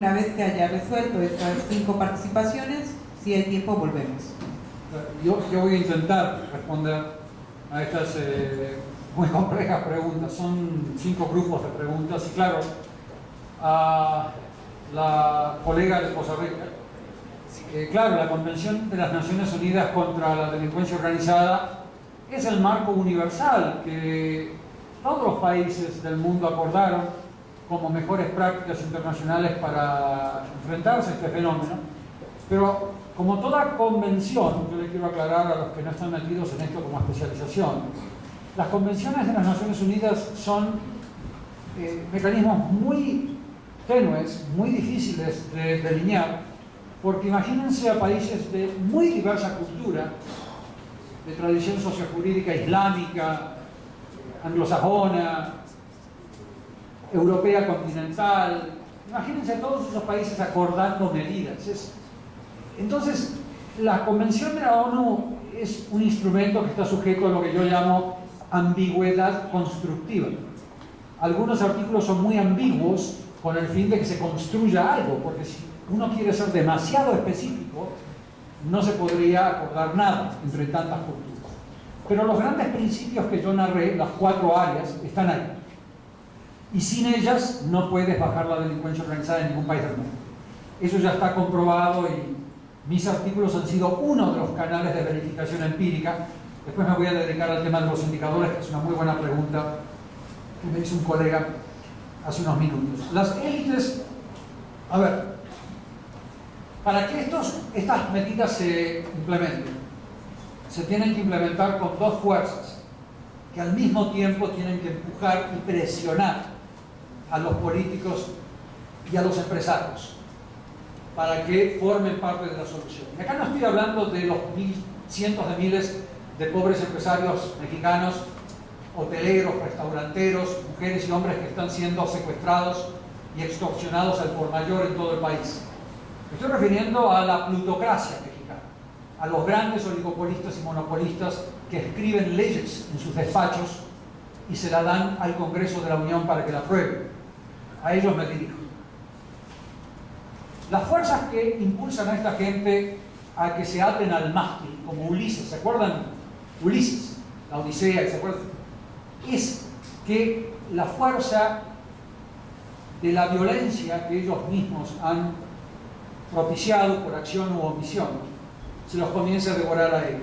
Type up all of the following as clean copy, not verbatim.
Una vez que haya resuelto estas 5 participaciones, si hay tiempo, volvemos. Yo voy a intentar responder a estas muy complejas preguntas. Son 5 grupos de preguntas y claro, a la colega de Costa Rica, claro, la Convención de las Naciones Unidas contra la Delincuencia Organizada es el marco universal que todos los países del mundo acordaron como mejores prácticas internacionales para enfrentarse a este fenómeno. Pero como toda convención, yo le quiero aclarar a los que no están metidos en esto como especialización, las convenciones de las Naciones Unidas son mecanismos muy tenues, muy difíciles de delinear, porque imagínense a países de muy diversa cultura, de tradición sociojurídica islámica, anglosajona, europea continental. Imagínense a todos esos países acordando medidas. Entonces, la Convención de la ONU es un instrumento que está sujeto a lo que yo llamo ambigüedad constructiva. Algunos artículos son muy ambiguos con el fin de que se construya algo, porque si uno quiere ser demasiado específico, no se podría acordar nada entre tantas culturas. Pero los grandes principios que yo narré, las 4 áreas, están ahí. Y sin ellas no puedes bajar la delincuencia organizada en ningún país del mundo. Eso ya está comprobado y mis artículos han sido uno de los canales de verificación empírica. Después me voy a dedicar al tema de los indicadores, que es una muy buena pregunta que me hizo un colega hace unos minutos. Las élites, a ver, para que estas medidas se implementen, se tienen que implementar con 2 fuerzas que al mismo tiempo tienen que empujar y presionar a los políticos y a los empresarios para que formen parte de la solución. Y acá no estoy hablando de los cientos de miles de pobres empresarios mexicanos, hoteleros, restauranteros, mujeres y hombres que están siendo secuestrados y extorsionados al por mayor en todo el país. Me estoy refiriendo a la plutocracia mexicana, a los grandes oligopolistas y monopolistas que escriben leyes en sus despachos y se la dan al Congreso de la Unión para que la apruebe. A ellos me dirijo. Las fuerzas que impulsan a esta gente a que se aten al mástil, como Ulises, ¿se acuerdan? Ulises, la Odisea, ¿se acuerdan? Es que la fuerza de la violencia que ellos mismos han propiciado por acción u omisión, se los comienza a devorar a ellos.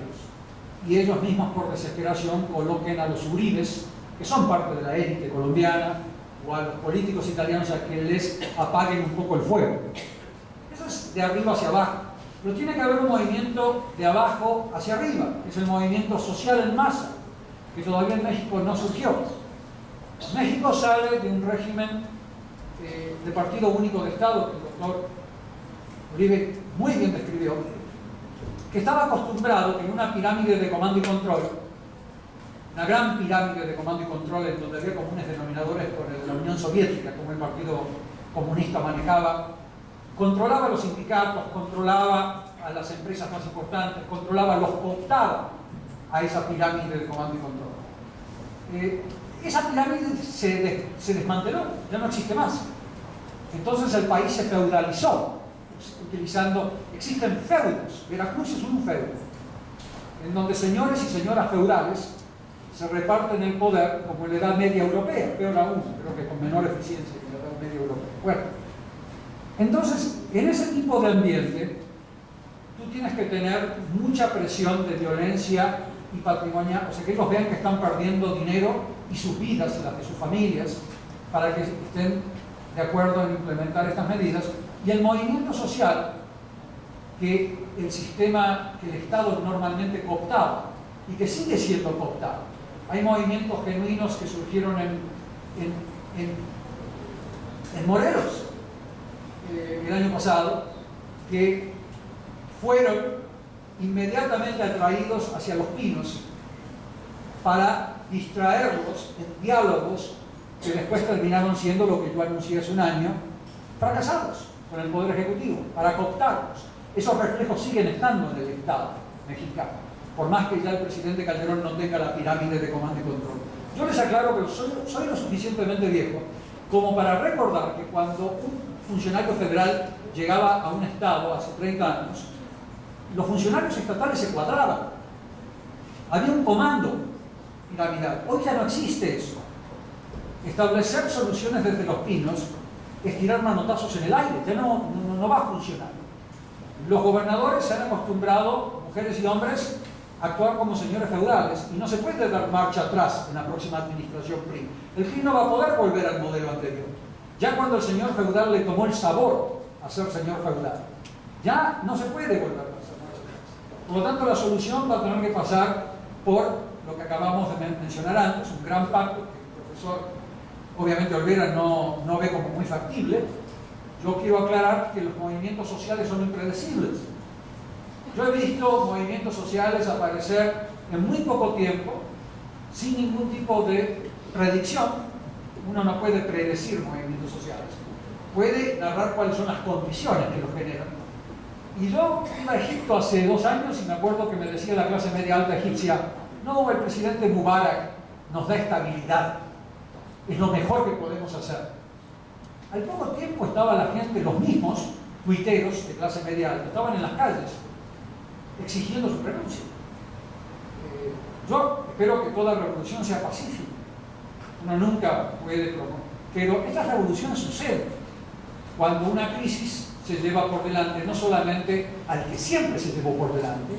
Y ellos mismos, por desesperación, coloquen a los uribes, que son parte de la élite colombiana, o a los políticos italianos a que les apaguen un poco el fuego. Eso es de arriba hacia abajo. Pero tiene que haber un movimiento de abajo hacia arriba, que es el movimiento social en masa, que todavía en México no surgió. México sale de un régimen de partido único de Estado, que el doctor Uribe muy bien describió, que estaba acostumbrado en una pirámide de comando y control, una gran pirámide de comando y control en donde había comunes denominadores con la Unión Soviética, como el Partido Comunista manejaba, controlaba los sindicatos, controlaba a las empresas más importantes, los cooptaba a esa pirámide de comando y control. Esa pirámide se desmanteló, ya no existe más. Entonces el país se feudalizó, existen feudos. Veracruz es un feudo, en donde señores y señoras feudales se reparten el poder como en la Edad Media Europea, peor aún, creo que con menor eficiencia que la Edad Media Europea. Bueno, entonces, en ese tipo de ambiente, tú tienes que tener mucha presión de violencia y patrimonial, o sea, que ellos vean que están perdiendo dinero y sus vidas, las de sus familias, para que estén de acuerdo en implementar estas medidas. Y el movimiento social, que el sistema, que el Estado normalmente cooptaba, y que sigue siendo cooptado. Hay movimientos genuinos que surgieron en Morelos el año pasado, que fueron inmediatamente atraídos hacia Los Pinos para distraerlos en diálogos que después terminaron siendo lo que yo anuncié hace un año, fracasados con el Poder Ejecutivo, para cooptarlos. Esos reflejos siguen estando en el Estado mexicano, por más que ya el presidente Calderón no tenga la pirámide de comando y control. Yo les aclaro que soy lo suficientemente viejo como para recordar que cuando un funcionario federal llegaba a un estado hace 30 años, los funcionarios estatales se cuadraban. Había un comando piramidal. Hoy ya no existe eso. Establecer soluciones desde los pinos es tirar manotazos en el aire, ya no va a funcionar. Los gobernadores se han acostumbrado, mujeres y hombres, a actuar como señores feudales y no se puede dar marcha atrás en la próxima administración PRI. El PRI no va a poder volver al modelo anterior. Ya cuando el señor feudal le tomó el sabor a ser señor feudal, ya no se puede volver a hacer marcha atrás. Por lo tanto, la solución va a tener que pasar por lo que acabamos de mencionar antes, un gran pacto que el profesor, obviamente, Olvera no ve como muy factible. Yo quiero aclarar que los movimientos sociales son impredecibles. Yo he visto movimientos sociales aparecer en muy poco tiempo, sin ningún tipo de predicción. Uno no puede predecir movimientos sociales. Puede narrar cuáles son las condiciones que los generan. Y yo iba a Egipto hace 2 años y me acuerdo que me decía la clase media alta egipcia: no, el presidente Mubarak nos da estabilidad, es lo mejor que podemos hacer. Al poco tiempo estaba la gente, los mismos tuiteros de clase media alta, estaban en las calles exigiendo su renuncia. Yo espero que toda revolución sea pacífica. Uno nunca puede promover. Pero estas revoluciones suceden cuando una crisis se lleva por delante, no solamente al que siempre se llevó por delante,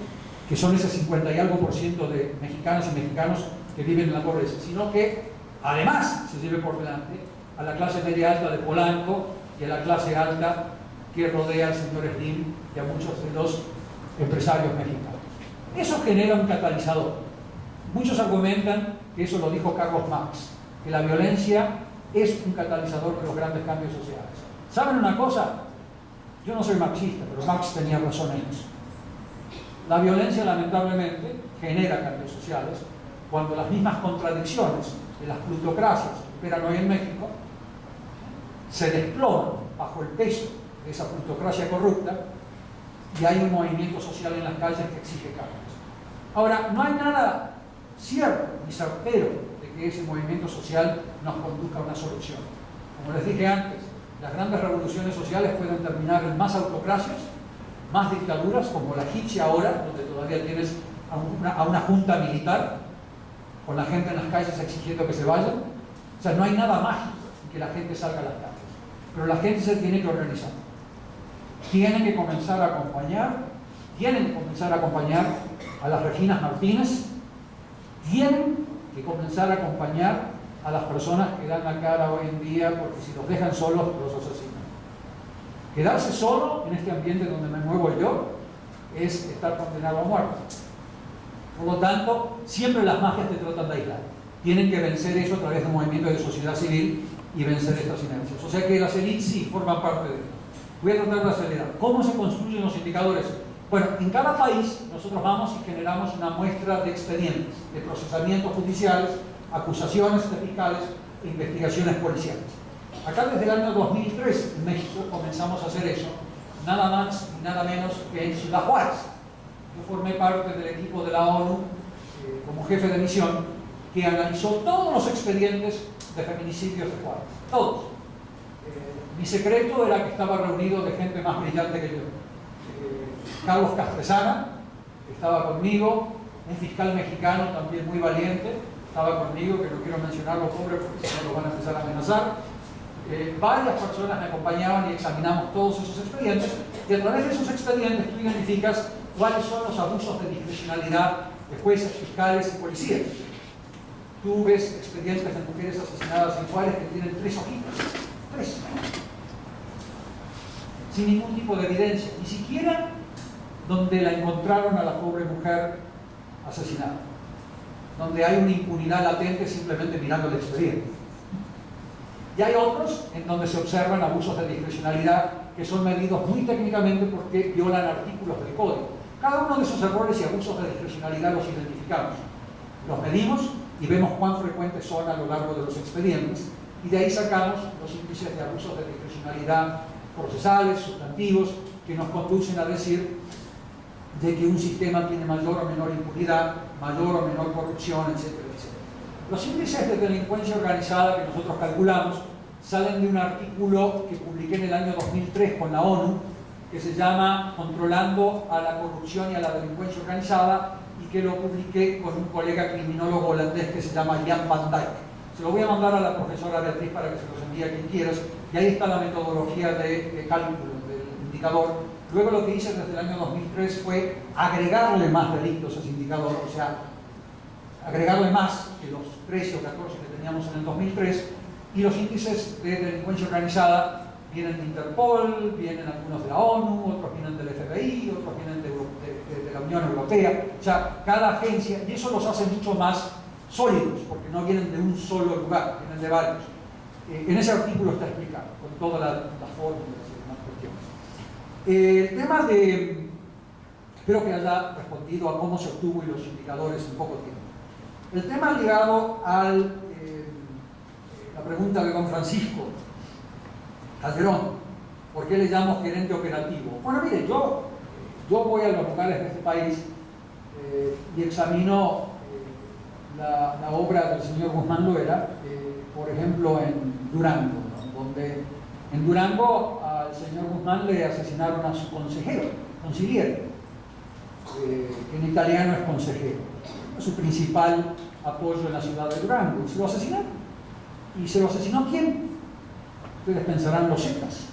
que son ese 50 y algo % de mexicanas y mexicanos que viven en la pobreza, sino que además se lleve por delante a la clase media alta de Polanco y a la clase alta que rodea al señor Slim y a muchos de los empresarios mexicanos. Eso genera un catalizador. Muchos argumentan que eso lo dijo Carlos Marx, que la violencia es un catalizador de los grandes cambios sociales. ¿Saben una cosa? Yo no soy marxista, pero Marx tenía razón en eso. La violencia, lamentablemente, genera cambios sociales cuando las mismas contradicciones de las plutocracias que operan hoy en México se desploman bajo el peso de esa plutocracia corrupta y hay un movimiento social en las calles que exige cambios. Ahora, no hay nada cierto ni certero de que ese movimiento social nos conduzca a una solución. Como les dije antes, las grandes revoluciones sociales pueden terminar en más autocracias, más dictaduras, como la egipcia ahora, donde todavía tienes a una junta militar con la gente en las calles exigiendo que se vayan. O sea, no hay nada mágico en que la gente salga a las calles, pero la gente se tiene que organizar. Tienen que comenzar a acompañar a las Reginas Martínez, tienen que comenzar a acompañar a las personas que dan la cara hoy en día, porque si los dejan solos, los asesinan. Quedarse solo en este ambiente donde me muevo yo es estar condenado a muerte. Por lo tanto, siempre las mafias te tratan de aislar. Tienen que vencer eso a través de un movimiento de sociedad civil y vencer estas inercias. O sea que las élites sí forman parte de ello. Voy a tratar de acelerar. ¿Cómo se construyen los indicadores? Bueno, en cada país nosotros vamos y generamos una muestra de expedientes, de procesamientos judiciales, acusaciones de fiscales e investigaciones policiales. Acá desde el año 2003 en México comenzamos a hacer eso, nada más y nada menos que en Ciudad Juárez. Yo formé parte del equipo de la ONU como jefe de misión que analizó todos los expedientes de feminicidios de Juárez, todos. Mi secreto era que estaba reunido de gente más brillante que yo. Carlos Castresana estaba conmigo, un fiscal mexicano también muy valiente, estaba conmigo, que no quiero mencionarlo, pobre, porque si no lo van a empezar a amenazar. Varias personas me acompañaban y examinamos todos esos expedientes, y a través de esos expedientes tú identificas cuáles son los abusos de discrecionalidad de jueces, fiscales y policías. Tú ves expedientes de mujeres asesinadas en Juárez que tienen 3 hojitas, 3, sin ningún tipo de evidencia, ni siquiera donde la encontraron a la pobre mujer asesinada, donde hay una impunidad latente simplemente mirando el expediente. Y hay otros en donde se observan abusos de discrecionalidad que son medidos muy técnicamente porque violan artículos del código. Cada uno de esos errores y abusos de discrecionalidad los identificamos, los medimos y vemos cuán frecuentes son a lo largo de los expedientes, y de ahí sacamos los índices de abusos de discrecionalidad procesales, sustantivos, que nos conducen a decir de que un sistema tiene mayor o menor impunidad, mayor o menor corrupción, etcétera, etcétera. Los índices de delincuencia organizada que nosotros calculamos salen de un artículo que publiqué en el año 2003 con la ONU, que se llama Controlando a la corrupción y a la delincuencia organizada, y que lo publiqué con un colega criminólogo holandés que se llama Jan van Dijk. Se lo voy a mandar a la profesora Beatriz para que se los envíe a quien quieras, y ahí está la metodología de cálculo del indicador. Luego lo que hice desde el año 2003 fue agregarle más delitos a ese indicador, o sea, agregarle más que los 13 o 14 que teníamos en el 2003, y los índices de delincuencia organizada vienen de Interpol, vienen algunos de la ONU, otros vienen del FBI, otros vienen de la Unión Europea, o sea, cada agencia, y eso los hace mucho más sólidos, porque no vienen de un solo lugar, vienen de varios. En ese artículo está explicado, con todas las fórmulas y demás cuestiones. El tema de, espero que haya respondido a cómo se obtuvo y los indicadores en poco tiempo. El tema ligado a la pregunta de don Francisco Calderón, ¿por qué le llamo gerente operativo? Bueno, mire, yo voy a los lugares de este país y examino la obra del señor Guzmán Loera, por ejemplo, en Durango, ¿no? Donde en Durango al señor Guzmán le asesinaron a su consejero, consigliere, que en italiano es consejero, su principal apoyo en la ciudad de Durango, y se lo asesinaron. ¿Y se lo asesinó quién? Ustedes pensarán los Zetas.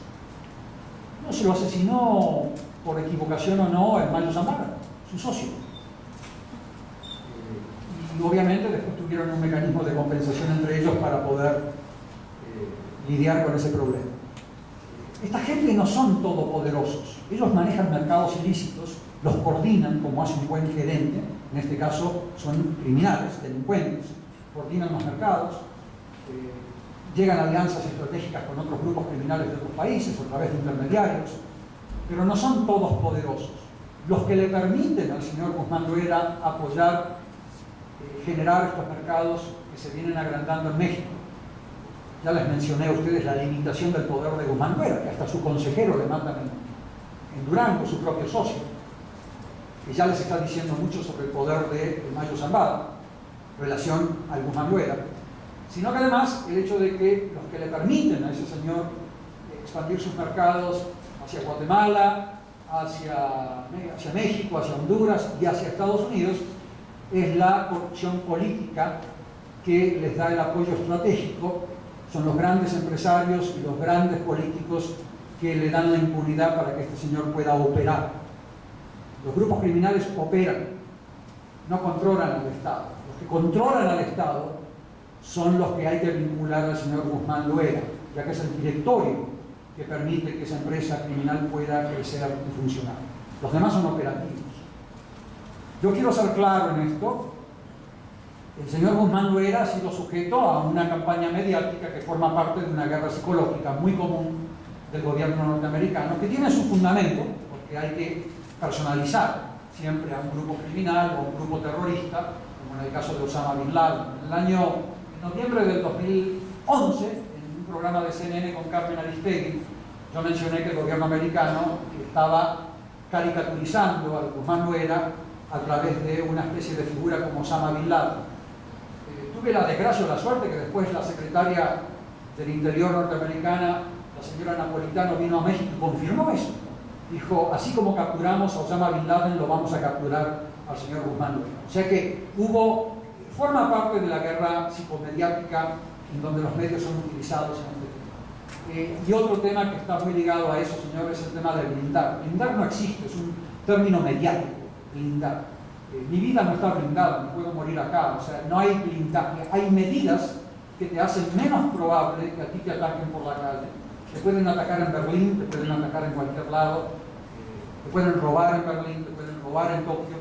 No, se lo asesinó por equivocación o no el Mayo Zambada, su socio. Y obviamente después tuvieron un mecanismo de compensación entre ellos para poder lidiar con ese problema. Esta gente no son todopoderosos. Ellos manejan mercados ilícitos, los coordinan como hace un buen gerente, en este caso son criminales, delincuentes, coordinan los mercados, llegan a alianzas estratégicas con otros grupos criminales de otros países a través de intermediarios, pero no son todos poderosos. Los que le permiten al señor Guzmán Loera apoyar, generar estos mercados que se vienen agrandando en México. Ya les mencioné a ustedes la limitación del poder de Guzmán Loera, que hasta su consejero le mandan en Durango, su propio socio, que ya les está diciendo mucho sobre el poder de Mayo Zambada, en relación al Guzmán Loera, sino que además el hecho de que los que le permiten a ese señor expandir sus mercados hacia Guatemala, hacia México, hacia Honduras y hacia Estados Unidos, es la corrupción política que les da el apoyo estratégico. Son los grandes empresarios y los grandes políticos que le dan la impunidad para que este señor pueda operar. Los grupos criminales operan, no controlan al Estado. Los que controlan al Estado son los que hay que vincular al señor Guzmán Loera, ya que es el directorio que permite que esa empresa criminal pueda crecer y funcionar. Los demás son operativos. Yo quiero ser claro en esto. El señor Guzmán Loera ha sido sujeto a una campaña mediática que forma parte de una guerra psicológica muy común del gobierno norteamericano, que tiene su fundamento, porque hay que personalizar siempre a un grupo criminal o a un grupo terrorista, como en el caso de Osama Bin Laden. En noviembre del 2011, en un programa de CNN con Carmen Aristegui, yo mencioné que el gobierno americano estaba caricaturizando al Guzmán Loera a través de una especie de figura como Osama Bin Laden. Tuve la desgracia o la suerte que después la secretaria del Interior norteamericana, la señora Napolitano, vino a México y confirmó eso. Dijo, así como capturamos a Osama Bin Laden, lo vamos a capturar al señor Guzmán Loera. O sea que forma parte de la guerra psicomediática en donde los medios son utilizados en este tema. Y otro tema que está muy ligado a eso, señores, es el tema de blindar. Blindar no existe, es un término mediático, blindar. Mi vida no está blindada, me puedo morir acá, o sea, no hay blindaje. Hay medidas que te hacen menos probable que a ti te ataquen por la calle. Te pueden atacar en Berlín, te pueden atacar en cualquier lado, te pueden robar en Berlín, te pueden robar en Tokio,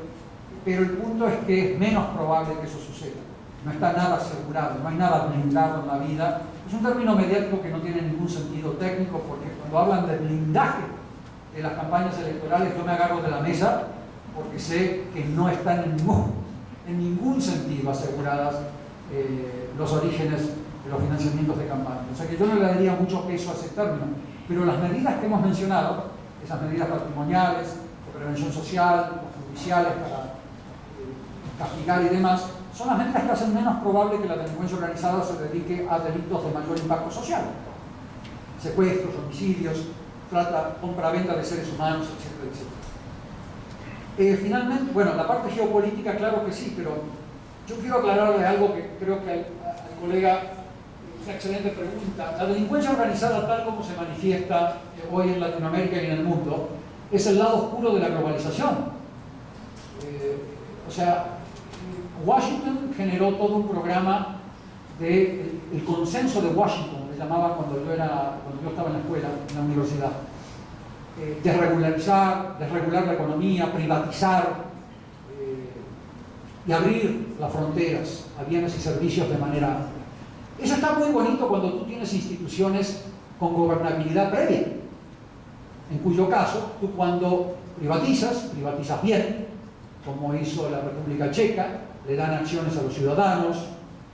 pero el punto es que es menos probable que eso suceda. No está nada asegurado, no hay nada blindado en la vida. Es un término mediático que no tiene ningún sentido técnico, porque cuando hablan de blindaje de las campañas electorales, yo me agarro de la mesa porque sé que no están en ningún sentido aseguradas los orígenes de los financiamientos de campaña. O sea que yo no le daría mucho peso a ese término, pero las medidas que hemos mencionado, esas medidas patrimoniales, de prevención social, judiciales para castigar y demás, son las medidas que hacen menos probable que la delincuencia organizada se dedique a delitos de mayor impacto social. secuestros, homicidios, compra-venta de seres humanos, etcétera, etcétera. Finalmente, bueno, la parte geopolítica, claro que sí, pero yo quiero aclararle algo que creo que al colega, una excelente pregunta. La delincuencia organizada, tal como se manifiesta hoy en Latinoamérica y en el mundo, es el lado oscuro de la globalización. O sea, Washington generó todo un programa de el consenso de Washington, le llamaba cuando yo estaba en la escuela, en la universidad. Desregular la economía, privatizar y abrir las fronteras a bienes y servicios de manera amplia. Eso está muy bonito cuando tú tienes instituciones con gobernabilidad previa, en cuyo caso tú cuando privatizas bien, como hizo la República Checa, le dan acciones a los ciudadanos,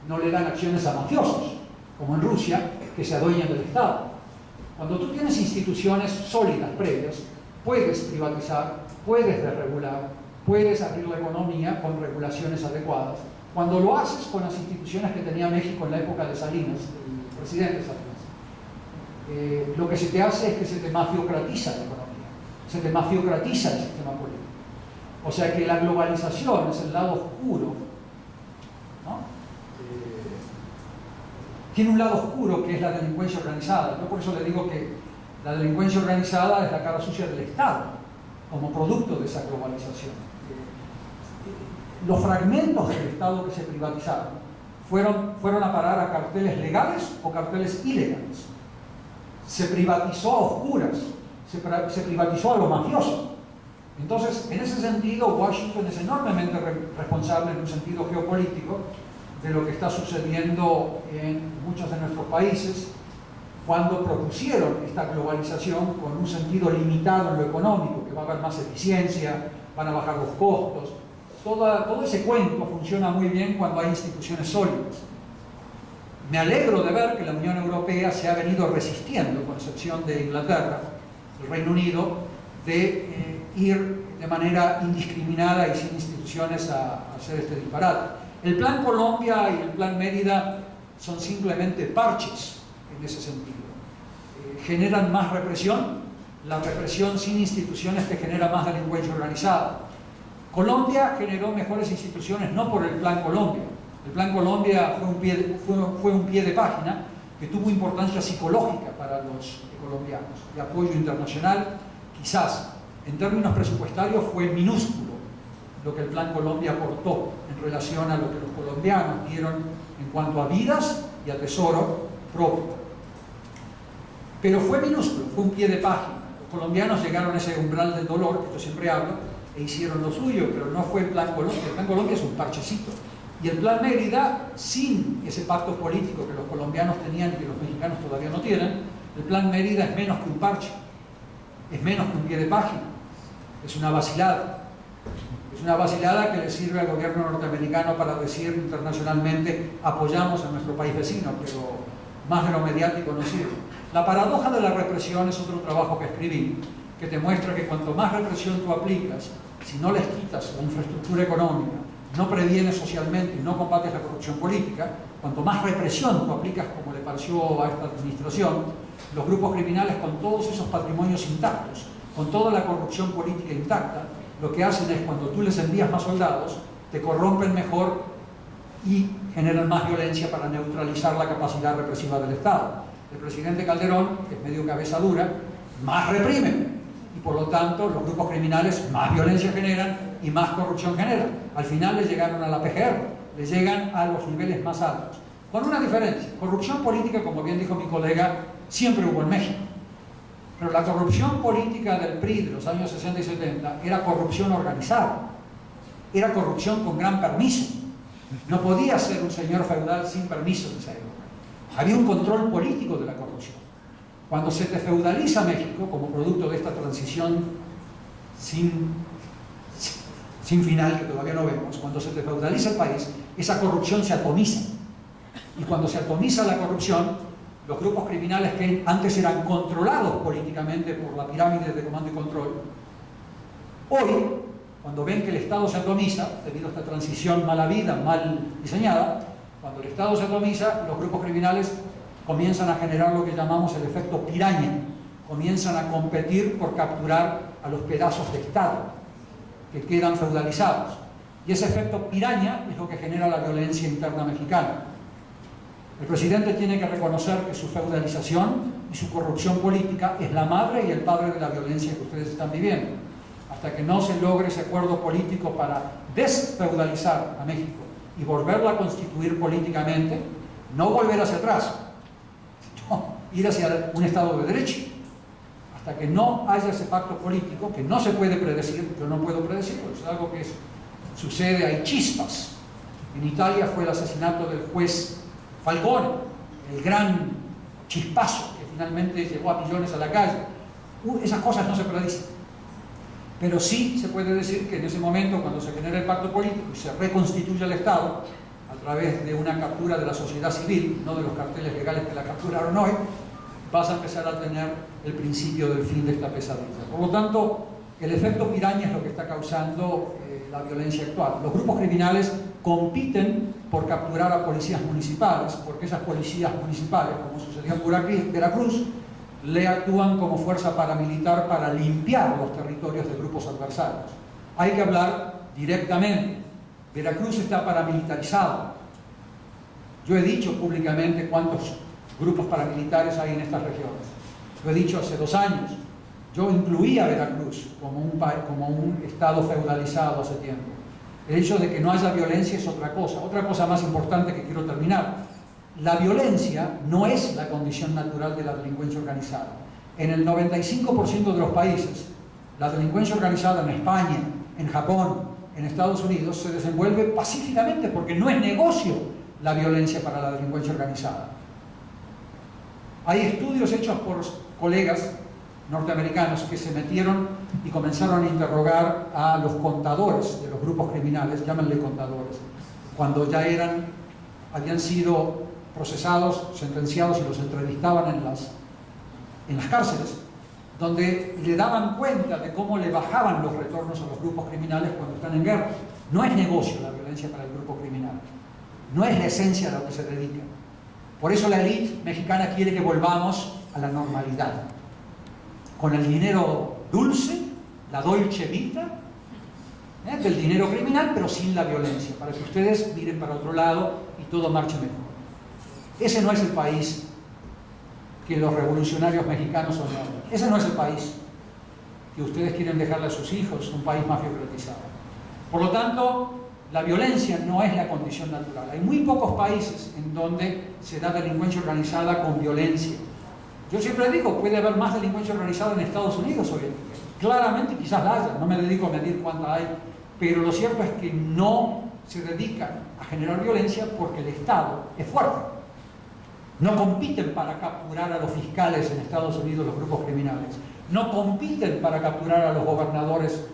no le dan acciones a mafiosos, como en Rusia, que se adueñan del Estado. Cuando tú tienes instituciones sólidas previas, puedes privatizar, puedes desregular, puedes abrir la economía con regulaciones adecuadas. Cuando lo haces con las instituciones que tenía México en la época de Salinas, el presidente Salinas, lo que se te hace es que se te mafiocratiza la economía, se te mafiocratiza el sistema político. O sea que la globalización es el lado oscuro, ¿no? Tiene un lado oscuro que es la delincuencia organizada. Yo por eso le digo que la delincuencia organizada es la cara sucia del Estado, como producto de esa globalización. Los fragmentos del Estado que se privatizaron fueron a parar a carteles legales o carteles ilegales. Se privatizó a oscuras, se privatizó a lo mafioso. Entonces, en ese sentido, Washington es enormemente responsable en un sentido geopolítico de lo que está sucediendo en muchos de nuestros países cuando propusieron esta globalización con un sentido limitado en lo económico, que va a haber más eficiencia, van a bajar los costos. Todo ese cuento funciona muy bien cuando hay instituciones sólidas. Me alegro de ver que la Unión Europea se ha venido resistiendo, con excepción de Inglaterra, el Reino Unido, de ir de manera indiscriminada y sin instituciones a hacer este disparate. El Plan Colombia y el Plan Mérida son simplemente parches en ese sentido. Generan más represión. La represión sin instituciones te genera más delincuencia organizada. Colombia generó mejores instituciones no por el Plan Colombia. El Plan Colombia fue un pie de página que tuvo importancia psicológica para los colombianos, de apoyo internacional. Quizás en términos presupuestarios fue minúsculo lo que el Plan Colombia aportó en relación a lo que los colombianos dieron en cuanto a vidas y a tesoro propio. Pero fue minúsculo, fue un pie de página. Los colombianos llegaron a ese umbral del dolor, que yo siempre hablo, e hicieron lo suyo, pero no fue el Plan Colombia. El Plan Colombia es un parchecito. Y el Plan Mérida, sin ese pacto político que los colombianos tenían y que los mexicanos todavía no tienen, el Plan Mérida es menos que un parche, es menos que un pie de página, es una vacilada. Es una vacilada que le sirve al gobierno norteamericano para decir internacionalmente apoyamos a nuestro país vecino, pero más de lo mediático no sirve. La paradoja de la represión es otro trabajo que escribí, que te muestra que cuanto más represión tú aplicas, si no les quitas la infraestructura económica, no previenes socialmente y no combates la corrupción política, cuanto más represión tú aplicas, como le pareció a esta administración, los grupos criminales con todos esos patrimonios intactos, con toda la corrupción política intacta, lo que hacen es cuando tú les envías más soldados, te corrompen mejor y generan más violencia para neutralizar la capacidad represiva del Estado. El presidente Calderón, que es medio cabeza dura, más reprime y por lo tanto los grupos criminales más violencia generan y más corrupción generan. Al final le llegaron a la PGR, le llegan a los niveles más altos. Con una diferencia, corrupción política, como bien dijo mi colega, siempre hubo en México. Pero la corrupción política del PRI de los años 60 y 70 era corrupción organizada, era corrupción con gran permiso. No podía ser un señor feudal sin permiso en esa época. Había un control político de la corrupción. Cuando se te feudaliza México, como producto de esta transición sin final, que todavía no vemos, cuando se te feudaliza el país, esa corrupción se atomiza. Y cuando se atomiza la corrupción, los grupos criminales que antes eran controlados políticamente por la pirámide de comando y control, hoy, cuando ven que el Estado se atomiza, debido a esta transición mal habida, mal diseñada, cuando el Estado se atomiza, los grupos criminales comienzan a generar lo que llamamos el efecto piraña. Comienzan a competir por capturar a los pedazos de Estado que quedan feudalizados. Y ese efecto piraña es lo que genera la violencia interna mexicana. El presidente tiene que reconocer que su feudalización y su corrupción política es la madre y el padre de la violencia que ustedes están viviendo. Hasta que no se logre ese acuerdo político para desfeudalizar a México y volverlo a constituir políticamente, no volver hacia atrás, sino ir hacia un Estado de Derecho. Hasta que no haya ese pacto político, que no se puede predecir, yo no puedo predecirlo, es algo que sucede, hay chispas. En Italia fue el asesinato del juez Falcone, el gran chispazo que finalmente llevó a millones a la calle. Esas cosas no se predicen. Pero sí se puede decir que en ese momento, cuando se genera el pacto político y se reconstituye el Estado, a través de una captura de la sociedad civil, no de los carteles legales que la capturaron hoy, vas a empezar a tener el principio del fin de esta pesadilla. Por lo tanto, el efecto piraña es lo que está causando la violencia actual. Los grupos criminales compiten por capturar a policías municipales, porque esas policías municipales, como sucedió en Veracruz, le actúan como fuerza paramilitar para limpiar los territorios de grupos adversarios. Hay que hablar directamente. Veracruz está paramilitarizado. Yo he dicho públicamente cuántos grupos paramilitares hay en estas regiones. Lo he dicho hace 2 años. Yo incluía a Veracruz como un estado feudalizado hace tiempo. El hecho de que no haya violencia es otra cosa. Otra cosa más importante que quiero terminar. La violencia no es la condición natural de la delincuencia organizada. En el 95% de los países, la delincuencia organizada en España, en Japón, en Estados Unidos, se desenvuelve pacíficamente porque no es negocio la violencia para la delincuencia organizada. Hay estudios hechos por colegas norteamericanos que se metieron y comenzaron a interrogar a los contadores de los grupos criminales, llámenle contadores, cuando ya habían sido procesados, sentenciados y los entrevistaban en las cárceles, donde le daban cuenta de cómo le bajaban los retornos a los grupos criminales cuando están en guerra. No es negocio la violencia para el grupo criminal, no es la esencia a lo que se dedica. Por eso la élite mexicana quiere que volvamos a la normalidad, con el dinero dulce, la dolce vita, del dinero criminal, pero sin la violencia, para que ustedes miren para otro lado y todo marche mejor. Ese no es el país que los revolucionarios mexicanos soñaban. Ese no es el país que ustedes quieren dejarle a sus hijos, un país mafiocratizado. Por lo tanto, la violencia no es la condición natural. Hay muy pocos países en donde se da delincuencia organizada con violencia. Yo siempre digo, puede haber más delincuencia organizada en Estados Unidos hoy en día. Claramente quizás la haya, no me dedico a medir cuánta hay, pero lo cierto es que no se dedican a generar violencia porque el Estado es fuerte. No compiten para capturar a los fiscales en Estados Unidos, los grupos criminales. No compiten para capturar a los gobernadores.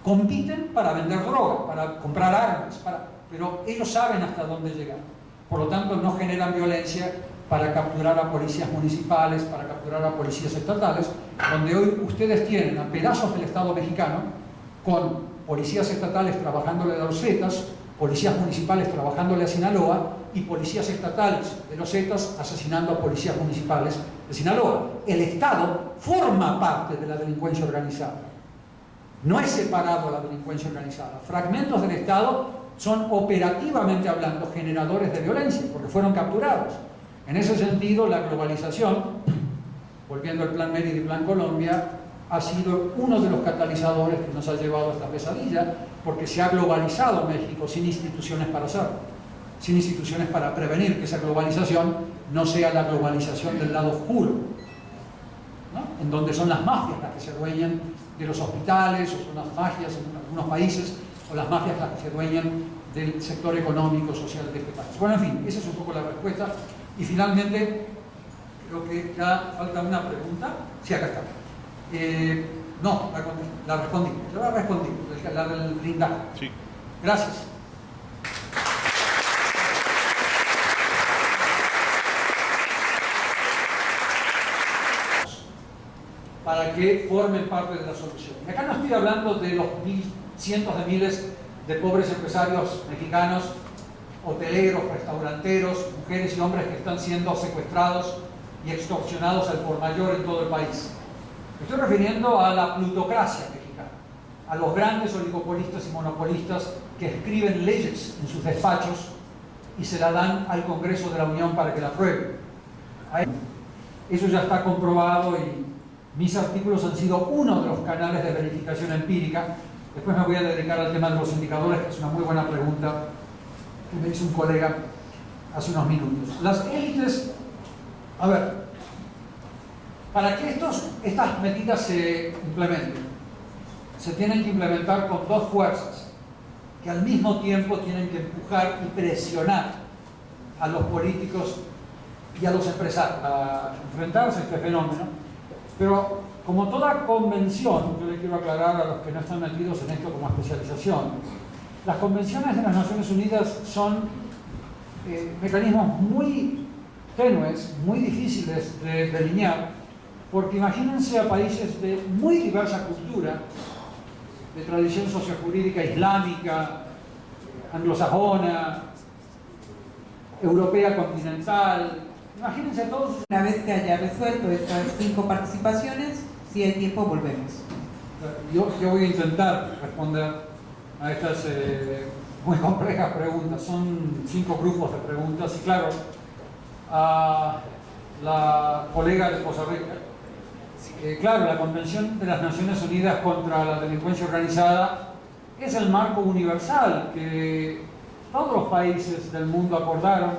Compiten para vender droga, para comprar armas, pero ellos saben hasta dónde llegar. Por lo tanto, no generan violencia para capturar a policías municipales, para capturar a policías estatales, donde hoy ustedes tienen a pedazos del Estado mexicano con policías estatales trabajándole a los Zetas, policías municipales trabajándole a Sinaloa y policías estatales de los Zetas asesinando a policías municipales de Sinaloa. El Estado forma parte de la delincuencia organizada. No es separado la delincuencia organizada. Fragmentos del Estado son operativamente hablando generadores de violencia porque fueron capturados. En ese sentido, la globalización, volviendo al Plan Mérida y Plan Colombia, ha sido uno de los catalizadores que nos ha llevado a esta pesadilla, porque se ha globalizado México sin instituciones para hacerlo, sin instituciones para prevenir que esa globalización no sea la globalización del lado oscuro, ¿no? En donde son las mafias las que se adueñan de los hospitales, o son las mafias en algunos países, o las mafias las que se adueñan del sector económico, social de este país. Bueno, en fin, esa es un poco la respuesta. Y finalmente, creo que ya falta una pregunta. Sí, acá está. No, la respondí. Yo la respondí, la del blindaje. Sí. Gracias. Para que formen parte de la solución. Y acá no estoy hablando de los cientos de miles de pobres empresarios mexicanos hoteleros, restauranteros, mujeres y hombres que están siendo secuestrados y extorsionados al por mayor en todo el país. Me estoy refiriendo a la plutocracia mexicana, a los grandes oligopolistas y monopolistas que escriben leyes en sus despachos y se la dan al Congreso de la Unión para que la apruebe. Eso ya está comprobado y mis artículos han sido uno de los canales de verificación empírica. Después me voy a dedicar al tema de los indicadores, que es una muy buena pregunta que me hizo un colega hace unos minutos. Las élites, a ver, para que estas medidas se implementen, se tienen que implementar con dos fuerzas que al mismo tiempo tienen que empujar y presionar a los políticos y a los empresarios a enfrentarse a este fenómeno. Pero como toda convención, yo le quiero aclarar a los que no están metidos en esto como especialización, las convenciones de las Naciones Unidas son mecanismos muy tenues, muy difíciles de delinear, porque imagínense a países de muy diversa cultura, de tradición sociojurídica islámica, anglosajona, europea continental. Imagínense a todos. Una vez que haya resuelto estas 5 participaciones, si hay tiempo, volvemos. Yo voy a intentar responder a estas muy complejas preguntas. Son 5 grupos de preguntas y claro, a la colega de Costa Rica, claro, la Convención de las Naciones Unidas contra la Delincuencia Organizada es el marco universal que todos los países del mundo acordaron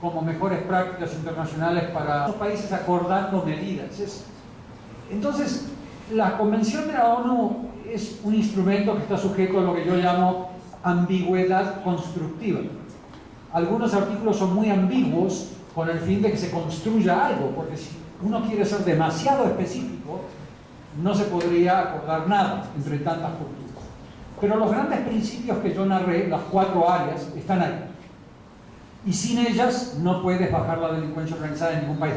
como mejores prácticas internacionales para los países acordando medidas. Entonces, la Convención de la ONU es un instrumento que está sujeto a lo que yo llamo ambigüedad constructiva. Algunos artículos son muy ambiguos con el fin de que se construya algo, porque si uno quiere ser demasiado específico, no se podría acordar nada entre tantas culturas. Pero los grandes principios que yo narré, las 4 áreas, están ahí. Y sin ellas no puedes bajar la delincuencia organizada en ningún país.